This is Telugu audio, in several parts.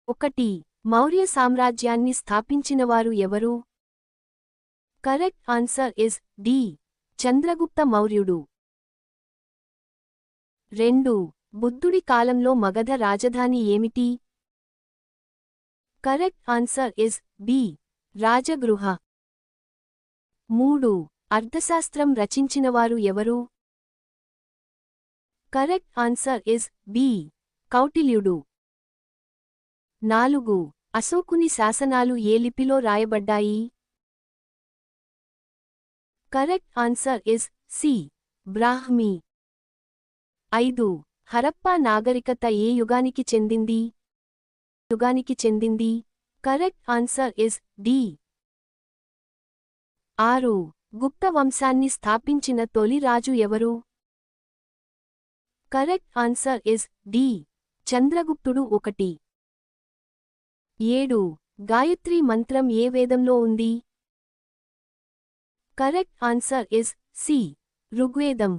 ఒకటి. మౌర్య సామ్రాజ్యాన్ని స్థాపించినవారు ఎవరు? Correct answer is D. Chandragupta మౌర్యుడు. 2. బుద్ధుడి కాలంలో మగధ రాజధాని ఏమిటి? Correct answer is B. Rajagriha. 3. అర్థశాస్త్రం రచించినవారు ఎవరు? Correct answer is B. కౌటిల్యుడు. 4. అశోకుని శాసనాలు ఏ లిపిలో రాయబడ్డాయి? Correct answer is C. Brahmi. 5. Harappa నాగరికత ఏ యుగానికి చెందింది? Correct answer is D. 6. Gupta వంశాన్ని స్థాపించిన తొలి రాజు ఎవరు? Correct answer is D. చంద్రగుప్తుడు 1. 7. గాయత్రీ మంత్రం ఏ వేదంలో ఉంది? Correct answer is C. ఋగ్వేదం.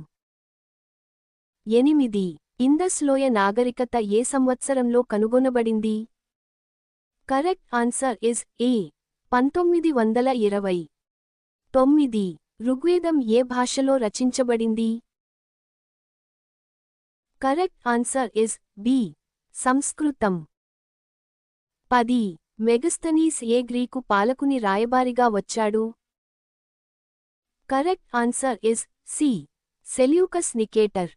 8. ఇందస్ లోయ నాగరికత ఏ సంవత్సరంలో కనుగొనబడింది? Correct answer is A. 1920. 9. ఋగ్వేదం ఏ భాషలో రచించబడింది? Correct answer is B. సంస్కృతం. 10. మెగస్తనీస్ ఏ గ్రీకు పాలకుని రాయబారిగా వచ్చాడు? Correct answer is C. Seleucus Nicator.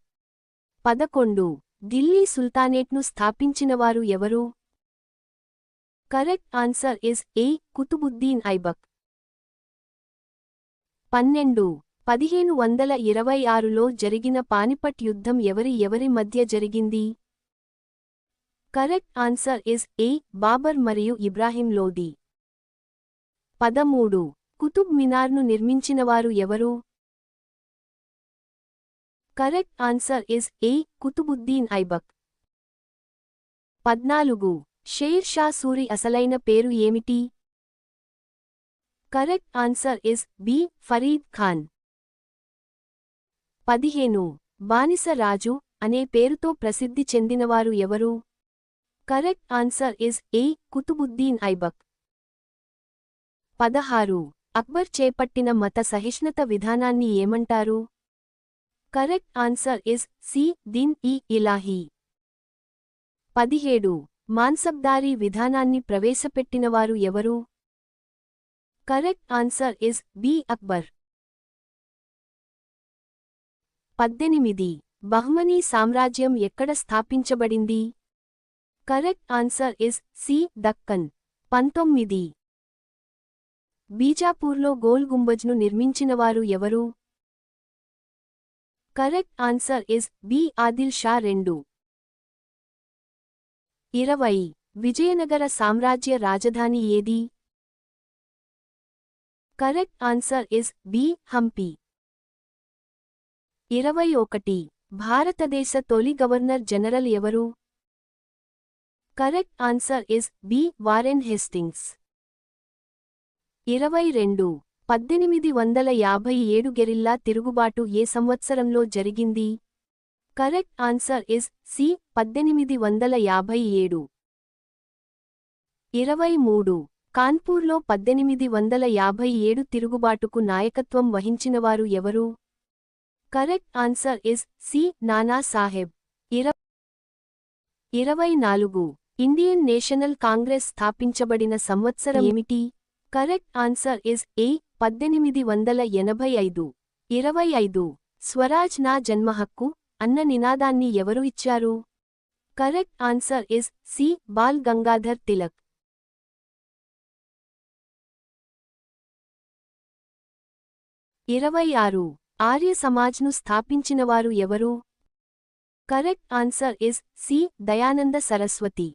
11. Delhi సుల్తానేట్ను స్థాపించినవారు ఎవరు? Correct answer is A. Qutubuddin Aibak. 12. 1526లో జరిగిన పానిపట్ యుద్ధం ఎవరి మధ్య జరిగింది? Correct answer is A. Babur మరియు ఇబ్రాహిం లోది. 13. కుతుబ్ మినార్ను నిర్మించినవారు ఎవరు? Correct answer is A. Qutubuddin Aibak. 14. Sher Shah Suri అసలైన పేరు ఏమిటి? Correct answer is B. Farid Khan. 15. బానిస రాజు అనే పేరుతో ప్రసిద్ధి చెందినవారు ఎవరు? Correct answer is A. Qutubuddin Aibak. 16. Akbar చేపట్టిన మత సహిష్ణుత విధానాన్ని ఏమంటారు? Correct answer is C. Din i Ilahi. 17. Mansabdari విధానాన్ని ప్రవేశపెట్టినవారు ఎవరు? Correct answer is B. Akbar. 18. Bahmani సామ్రాజ్యం ఎక్కడ స్థాపించబడింది? Correct answer is C. Deccan. 19. బీజాపూర్లో Gol గుంబజ్ను నిర్మించినవారు ఎవరు? Correct answer is B. Adil Shah II. 20. Vijayanagara సామ్రాజ్య రాజధాని ఏది? Correct answer is B. Hampi. 21. భారతదేశ తొలి గవర్నర్ జనరల్ ఎవరు? Correct answer is B. Warren Hastings. 22. 1857 guerrilla తిరుగుబాటు ఏ సంవత్సరంలో జరిగింది? Correct answer is C. 1857. 23. కాన్పూర్లో 1857 తిరుగుబాటుకు నాయకత్వం వహించినవారు ఎవరు? Correct answer is C. Nana Sahib. 24. Indian National Congress స్థాపించబడిన సంవత్సరం ఏమిటి? కరెక్ట్ ఆన్సర్ ఇస్ ఏ. 1885. 25. స్వరాజ్ నా జన్మహక్కు అన్న నినాదాన్ని ఎవరు ఇచ్చారు? Correct answer is C. Bal Gangadhar Tilak. 26. Arya సమాజ్ను స్థాపించినవారు ఎవరు? Correct answer is C. Dayananda Saraswati.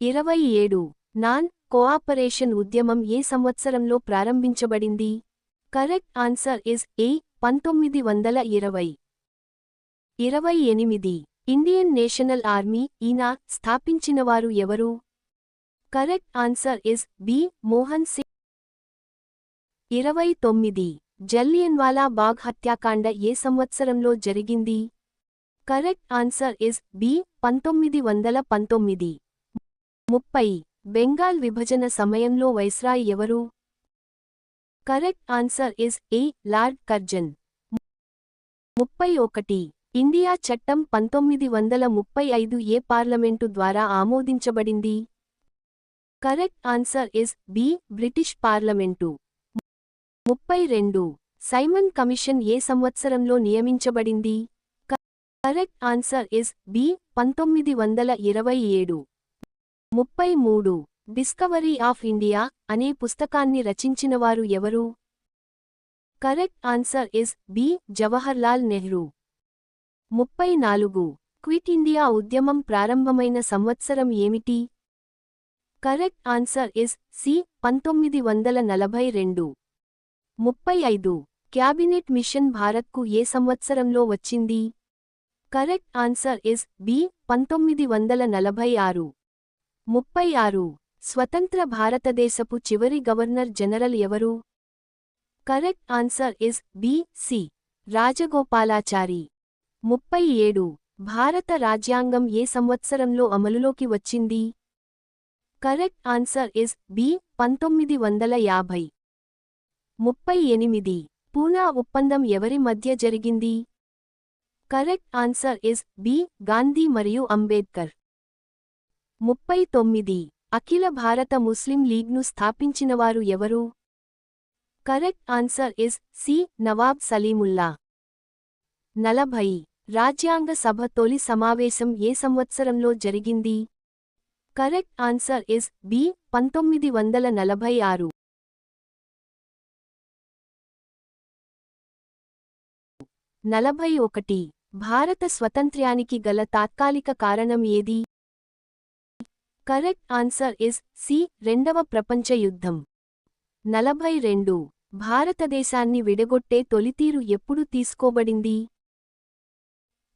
27. Non cooperation ఉద్యమం ఏ సంవత్సరంలో ప్రారంభించబడింది? Correct answer is A. 1920. 28. Indian National Army ఈనా స్థాపించినవారు ఎవరు? Correct answer is B. Mohan Singh. 29. Jallianwala Bagh హత్యాకాండ ఏ సంవత్సరంలో జరిగింది? Correct answer is B. 1919. 30. Bengal విభజన సమయంలో వైస్రాయ్ ఎవరు? Correct answer is A. Lord Curzon. 31. India చట్టం 1935 ఏ పార్లమెంటు ద్వారా ఆమోదించబడింది? Correct answer is B. British parliament. 32. Simon Commission ఏ సంవత్సరంలో నియమించబడింది? Correct answer is B. 1927. 33. Discovery of India అనే పుస్తకాన్ని రచించినవారు ఎవరు? Correct answer is B. Jawaharlal Nehru. 34. Quit India ఉద్యమం ప్రారంభమైన సంవత్సరం ఏమిటి? Correct answer is C. 1942. 35. Cabinet mission భారత్కు ఏ సంవత్సరంలో వచ్చింది? Correct answer is B. 1946. 36. స్వతంత్ర భారతదేశపు చివరి గవర్నర్ జనరల్ ఎవరు? Correct answer is B. C. Rajagopalachari. 37. భారత రాజ్యాంగం ఏ సంవత్సరంలో అమలులోకి వచ్చింది? Correct answer is B. 1950. 38. Poona ఒప్పందం ఎవరి మధ్య జరిగింది? Correct answer is B. Gandhi మరియు అంబేద్కర్. 39. అఖిల భారత ముస్లిం లీగ్ను స్థాపించినవారు ఎవరు? Correct answer is C. Nawab Salimullah. 40. రాజ్యాంగ సభ తొలి సమావేశం ఏ సంవత్సరంలో జరిగింది? Correct answer is B. 1946. 41. భారత స్వతంత్ర్యానికి గల తాత్కాలిక కారణం ఏది? Correct answer is C. రెండవ ప్రపంచ యుద్ధం. 42. భారతదేశాన్ని విడగొట్టే తొలితీరు ఎప్పుడు తీసుకోబడింది?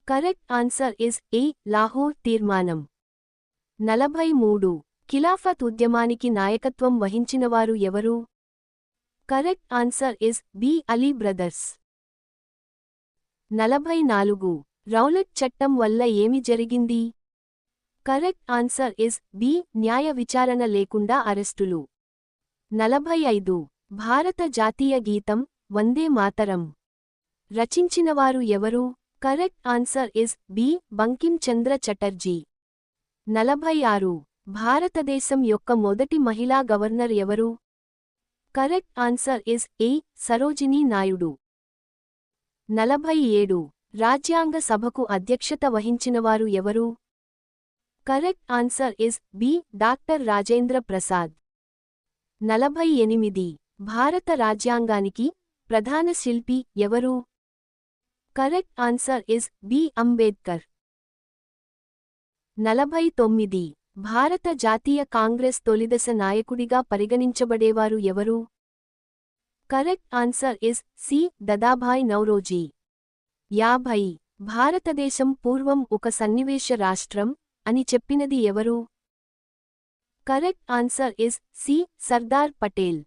Correct answer is A. Lahore తీర్మానం. 43. ఖిలాఫత్ ఉద్యమానికి నాయకత్వం వహించినవారు ఎవరు? Correct answer is B. Ali brothers. 44. Rowlatt చట్టం వల్ల ఏమి జరిగింది? Correct answer is B. న్యాయ విచారణ లేకుండా అరెస్టులు. 45. భారత జాతీయ గీతం వందే మాతరం రచించినవారు ఎవరు? Correct answer is B. Bankim Chandra Chatterjee. 46. భారతదేశం యొక్క మొదటి మహిళా గవర్నర్ ఎవరు? Correct answer is A. Sarojini Naidu. 47. రాజ్యాంగ సభకు అధ్యక్షత వహించినవారు ఎవరు? Correct answer is B. Doctor Rajendra Prasad. 48. భారత రాజ్యాంగానికి ప్రధాన శిల్పి ఎవరు? Correct answer is B. Ambedkar. 49. భారత జాతీయ కాంగ్రెస్ తొలిదశ నాయకుడిగా పరిగణించబడేవారు ఎవరు? Correct answer is C. Dadabhai Naoroji. 50. భారతదేశం పూర్వం ఒక సన్నివేశ రాష్ట్రం అని చెప్పినది ఎవరు? Correct answer is C. Sardar Patel.